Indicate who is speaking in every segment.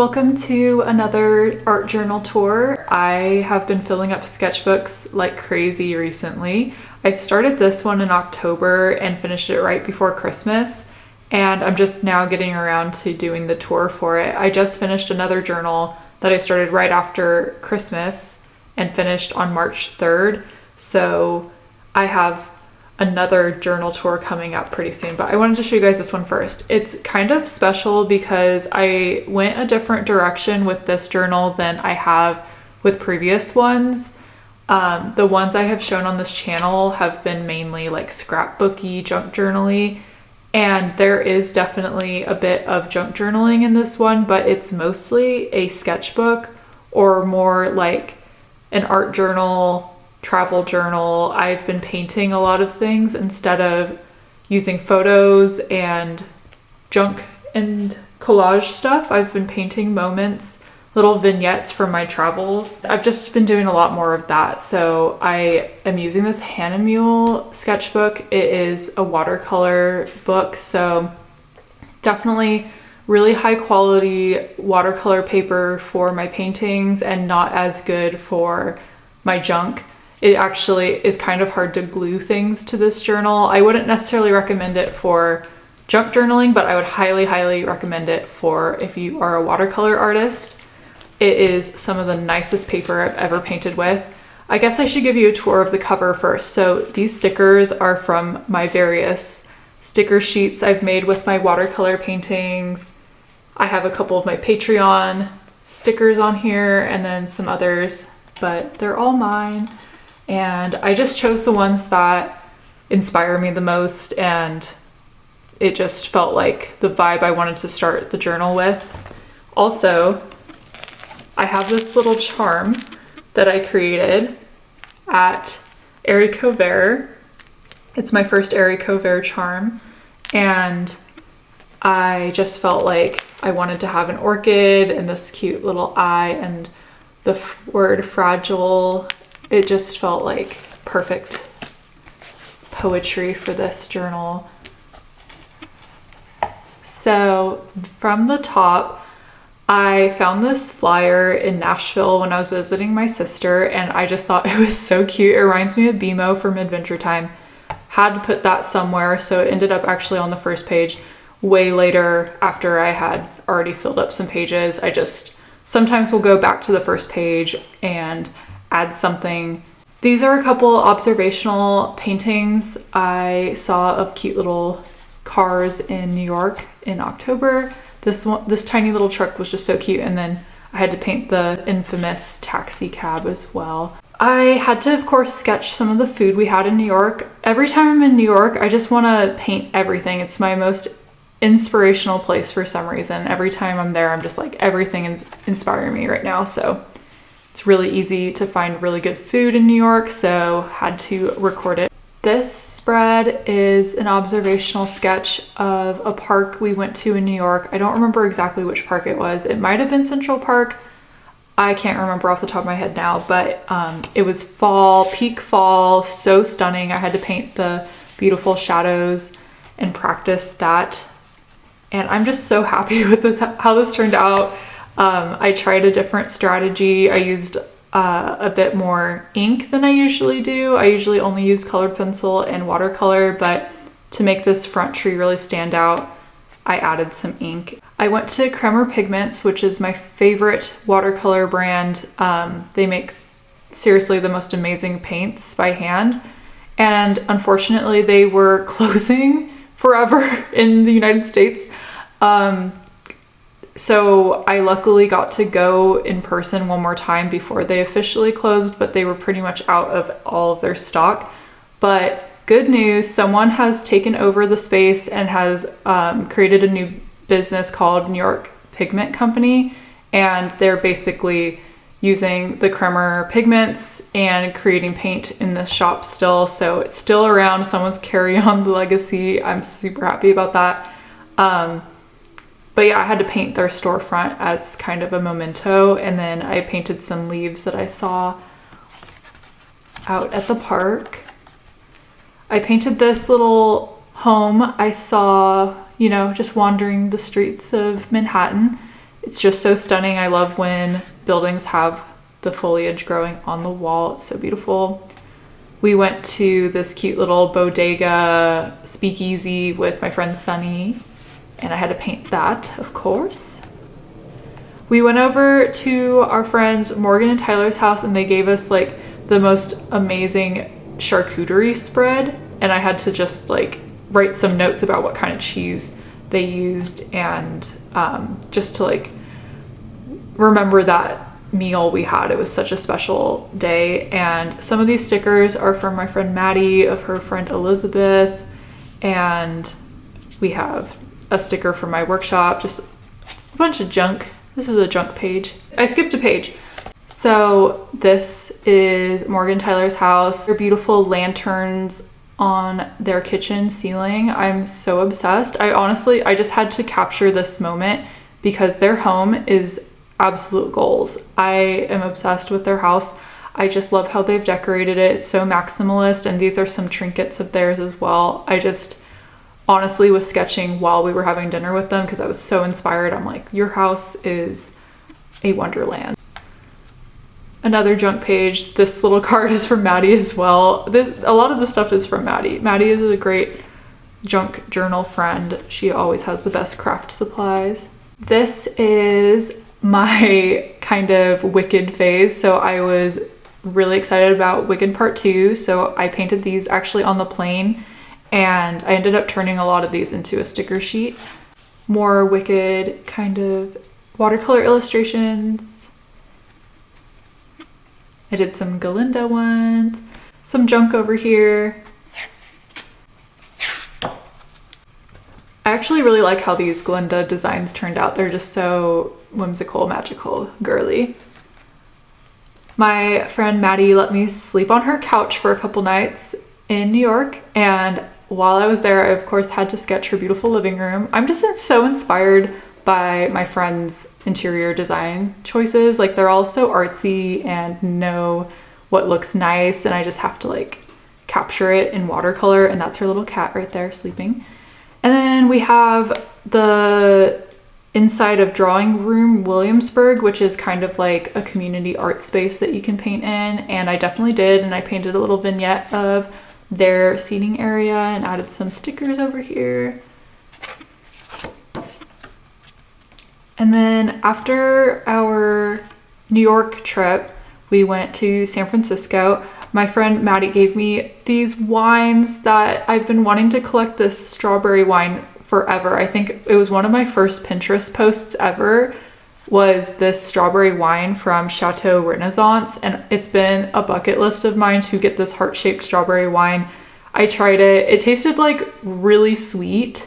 Speaker 1: Welcome to another art journal tour. I have been filling up sketchbooks like crazy recently. I started this one in October and finished it right before Christmas, and I'm just now getting around to doing the tour for it. I just finished another journal that I started right after Christmas and finished on March 3rd, so I have another journal tour coming up pretty soon, but I wanted to show you guys this one first. It's kind of special because I went a different direction with this journal than I have with previous ones. The ones I have shown on this channel have been mainly like scrapbooky, junk journaly, and there is definitely a bit of junk journaling in this one, but it's mostly a sketchbook or more like an art journal, travel journal. I've been painting a lot of things instead of using photos and junk and collage stuff. I've been painting moments, little vignettes from my travels. I've just been doing a lot more of that. So I am using this Hannah Mule sketchbook. It is a watercolor book, so definitely really high quality watercolor paper for my paintings and not as good for my junk. It actually is kind of hard to glue things to this journal. I wouldn't necessarily recommend it for junk journaling, but I would highly recommend it for if you are a watercolor artist. It is some of the nicest paper I've ever painted with. I guess I should give you a tour of the cover first. So these stickers are from my various sticker sheets I've made with my watercolor paintings. I have a couple of my Patreon stickers on here and then some others, but they're all mine. And I just chose the ones that inspire me the most, and it just felt like the vibe I wanted to start the journal with. Also, I have this little charm that I created at Erico. It's my first Erico charm, and I just felt like I wanted to have an orchid and this cute little eye and the word fragile. It just felt like perfect poetry for this journal. So from the top, I found this flyer in Nashville when I was visiting my sister, and I just thought it was so cute. It reminds me of BMO from Adventure Time. Had to put that somewhere, so it ended up actually on the first page way later after I had already filled up some pages. I just sometimes will go back to the first page and add something. These are a couple observational paintings I saw of cute little cars in New York in October. This tiny little truck was just so cute, and then I had to paint the infamous taxi cab as well. I had to, of course, sketch some of the food we had in New York. Every time I'm in New York, I just want to paint everything. It's my most inspirational place for some reason. Every time I'm there, I'm just like, everything is inspiring me right now. So it's really easy to find really good food in New York, so had to record it. This spread is an observational sketch of a park we went to in New York. I don't remember exactly which park it was. It might have been Central Park. I can't remember off the top of my head now, but it was fall, peak fall, so stunning. I had to paint the beautiful shadows and practice that. And I'm just so happy with this, how this turned out. I tried a different strategy. I used a bit more ink than I usually do. I usually only use colored pencil and watercolor, but to make this front tree really stand out, I added some ink. I went to Kremer Pigments, which is my favorite watercolor brand. They make seriously the most amazing paints by hand, and unfortunately they were closing forever in the United States. So I luckily got to go in person one more time before they officially closed, but they were pretty much out of all of their stock. But good news, someone has taken over the space and has created a new business called New York Pigment Company, and they're basically using the Kremer pigments and creating paint in the shop still. So it's still around. Someone's carrying on the legacy. I'm super happy about that. But yeah, I had to paint their storefront as kind of a memento, and then I painted some leaves that I saw out at the park. I painted this little home I saw, just wandering the streets of Manhattan, It's just so stunning. I love when buildings have the foliage growing on the wall. It's so beautiful. We went to this cute little bodega speakeasy with my friend Sunny, and I had to paint that, of course. We went over to our friends Morgan and Tyler's house, and they gave us like the most amazing charcuterie spread, and I had to just like write some notes about what kind of cheese they used, and just to like remember that meal we had. It was such a special day. And some of these stickers are from my friend Maddie of her friend Elizabeth, and we have a sticker from my workshop, just a bunch of junk. This is a junk page. I skipped a page. So this is Morgan Tyler's house. They're beautiful lanterns on their kitchen ceiling. I'm so obsessed. I just had to capture this moment because their home is absolute goals. I am obsessed with their house. I just love how they've decorated it. It's so maximalist, and these are some trinkets of theirs as well. I just honestly was sketching while we were having dinner with them because I was so inspired. I'm like, your house is a wonderland. Another junk page. This little card is from Maddie as well. A lot of the stuff is from Maddie. Maddie is a great junk journal friend. She always has the best craft supplies. This is my kind of Wicked phase. So I was really excited about Wicked Part 2. So I painted these actually on the plane, and I ended up turning a lot of these into a sticker sheet. More Wicked kind of watercolor illustrations. I did some Galinda ones, some junk over here. I actually really like how these Glinda designs turned out. They're just so whimsical, magical, girly. My friend Maddie let me sleep on her couch for a couple nights in New York, and while I was there, I of course had to sketch her beautiful living room. I'm just so inspired by my friends' interior design choices. Like, they're all so artsy and know what looks nice, and I just have to like capture it in watercolor. And that's her little cat right there sleeping. And then we have the inside of Drawing Room Williamsburg, which is kind of like a community art space that you can paint in, and I definitely did. And I painted a little vignette of their seating area and added some stickers over here. And then after our New York trip, we went to San Francisco. My friend Maddie gave me these wines that I've been wanting to collect, this strawberry wine forever. I think it was one of my first Pinterest posts ever, was this strawberry wine from Chateau Renaissance, and it's been a bucket list of mine to get this heart-shaped strawberry wine. I tried it. It tasted like really sweet,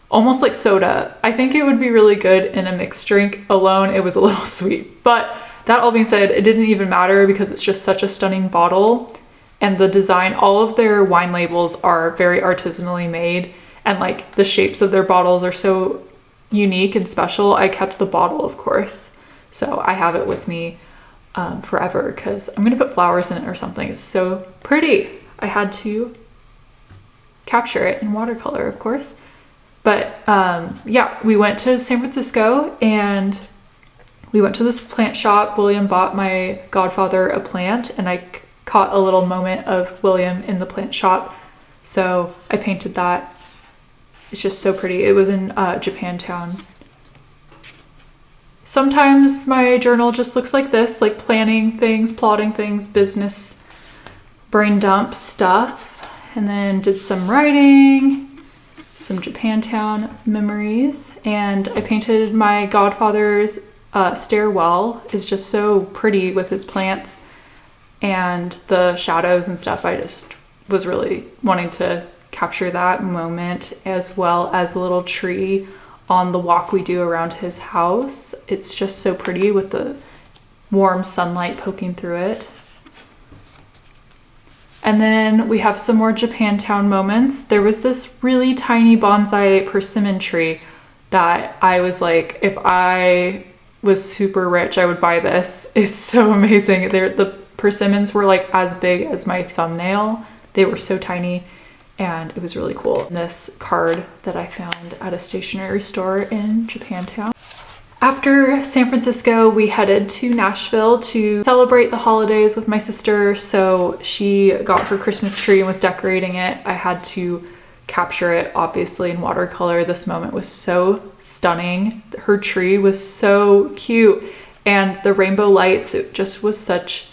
Speaker 1: almost like soda. I think it would be really good in a mixed drink. Alone, it was a little sweet. But that all being said, it didn't even matter because it's just such a stunning bottle. And the design, all of their wine labels are very artisanally made, and like the shapes of their bottles are so unique and special. I kept the bottle, of course, so I have it with me forever because I'm gonna put flowers in it or something. It's so pretty. I had to capture it in watercolor, of course. But yeah, we went to San Francisco and we went to this plant shop. William bought my godfather a plant, and I caught a little moment of William in the plant shop, so I painted that. It's just so pretty. It was in Japantown. Sometimes my journal just looks like this, like planning things, plotting things, business, brain dump stuff. And then did some writing, some Japantown memories, and I painted my godfather's stairwell. It's just so pretty with his plants and the shadows and stuff. I just was really wanting to capture that moment, as well as the little tree on the walk we do around his house. It's just so pretty with the warm sunlight poking through it. And then we have some more Japantown moments. There was this really tiny bonsai persimmon tree that I was like, if I was super rich, I would buy this. It's so amazing. The persimmons were like as big as my thumbnail. They were so tiny, and it was really cool. This card that I found at a stationery store in Japantown. After San Francisco, we headed to Nashville to celebrate the holidays with my sister. So she got her Christmas tree and was decorating it. I had to capture it, obviously, in watercolor. This moment was so stunning. Her tree was so cute, and the rainbow lights, it just was such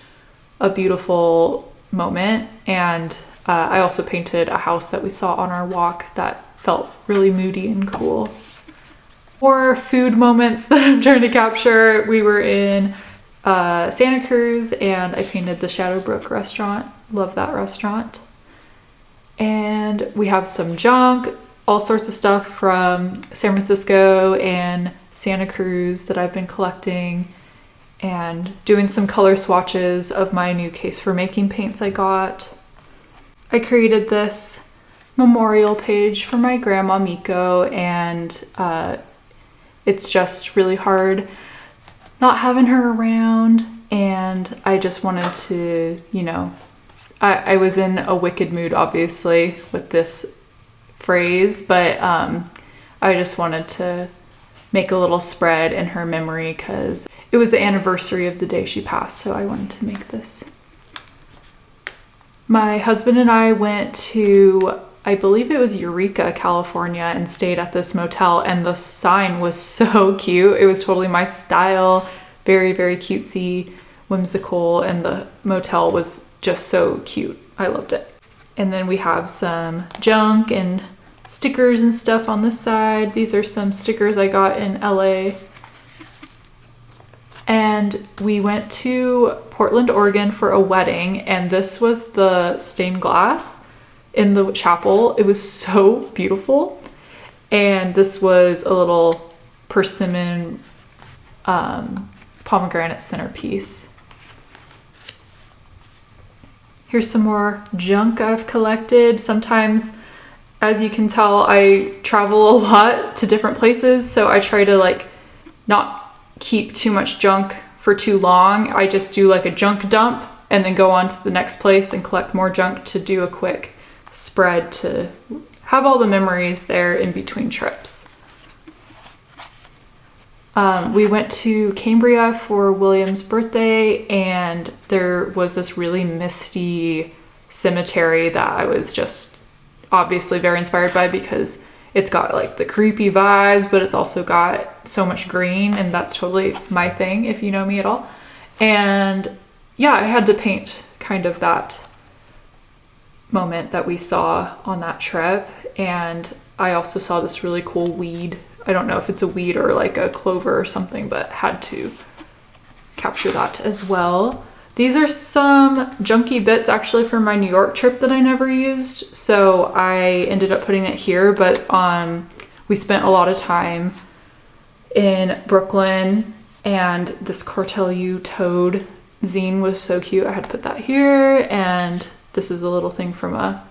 Speaker 1: a beautiful moment. And I also painted a house that we saw on our walk that felt really moody and cool. For food moments that I'm trying to capture, we were in Santa Cruz and I painted the Shadowbrook restaurant. Love that restaurant. And we have some junk, all sorts of stuff from San Francisco and Santa Cruz that I've been collecting, and doing some color swatches of my new case for making paints I got. I created this memorial page for my grandma Miko, and it's just really hard not having her around, and I just wanted to, I was in a wicked mood, obviously, with this phrase, but I just wanted to make a little spread in her memory because it was the anniversary of the day she passed, so I wanted to make this. My husband and I went to, I believe it was Eureka, California, and stayed at this motel, and the sign was so cute. It was totally my style, very, very cutesy, whimsical, and the motel was just so cute. I loved it. And then we have some junk and stickers and stuff on this side. These are some stickers I got in LA. And we went to Portland, Oregon for a wedding, and this was the stained glass in the chapel. It was so beautiful. And this was a little persimmon pomegranate centerpiece. Here's some more junk I've collected. Sometimes, as you can tell, I travel a lot to different places, so I try to not keep too much junk for too long. I just do a junk dump and then go on to the next place and collect more junk to do a quick spread to have all the memories there in between trips. We went to Cambria for William's birthday, and there was this really misty cemetery that I was just obviously very inspired by because it's got the creepy vibes, but it's also got so much green, and that's totally my thing if you know me at all. And yeah, I had to paint kind of that moment that we saw on that trip. And I also saw this really cool weed. I don't know if it's a weed or a clover or something, but had to capture that as well. These are some junky bits actually from my New York trip that I never used, so I ended up putting it here, but we spent a lot of time in Brooklyn, and this Cartel U toad zine was so cute. I had to put that here, and this is a little thing from a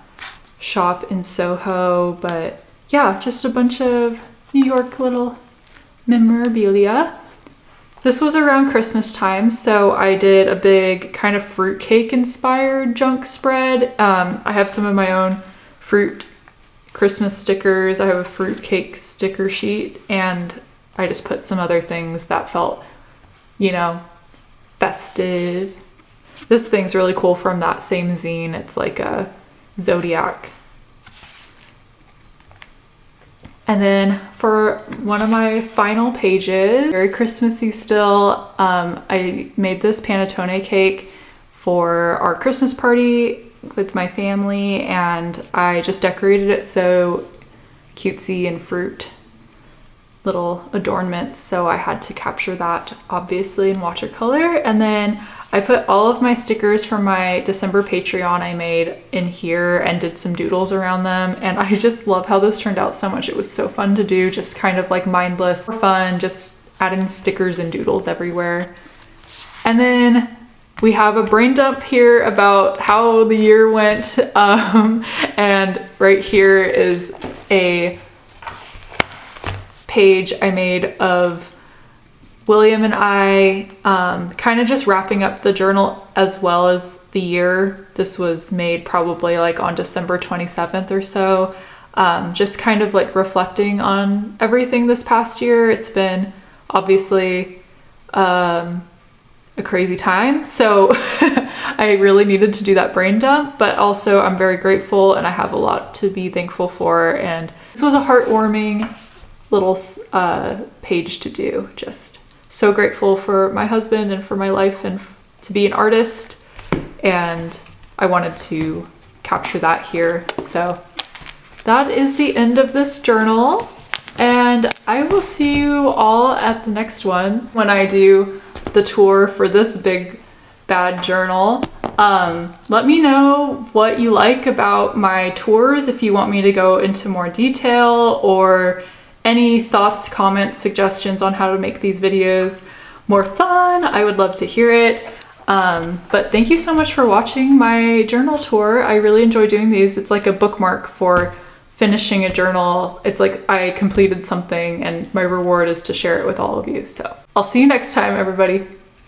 Speaker 1: shop in Soho, but yeah, just a bunch of New York little memorabilia. This was around Christmas time, so I did a big kind of fruitcake inspired junk spread. I have some of my own fruit Christmas stickers. I have a fruitcake sticker sheet, and I just put some other things that felt, festive. This thing's really cool from that same zine. It's like a zodiac. And then for one of my final pages, very Christmassy still, I made this panettone cake for our Christmas party with my family, and I just decorated it so cutesy and fruit little adornments, so I had to capture that obviously in watercolor. And then I put all of my stickers from my December Patreon I made in here and did some doodles around them, and I just love how this turned out so much. It was so fun to do, just kind of mindless fun, just adding stickers and doodles everywhere. And then we have a brain dump here about how the year went, and right here is a page I made of William and I kind of just wrapping up the journal as well as the year. This was made probably on December 27th or so, just kind of reflecting on everything this past year. It's been obviously a crazy time. So I really needed to do that brain dump, but also I'm very grateful and I have a lot to be thankful for. And this was a heartwarming little page to do. Just so grateful for my husband and for my life and to be an artist. And I wanted to capture that here. So that is the end of this journal. And I will see you all at the next one when I do the tour for this big bad journal. Let me know what you like about my tours, if you want me to go into more detail, or any thoughts, comments, suggestions on how to make these videos more fun. I would love to hear it. But thank you so much for watching my journal tour. I really enjoy doing these. It's like a bookmark for finishing a journal. It's like I completed something and my reward is to share it with all of you. So I'll see you next time, everybody.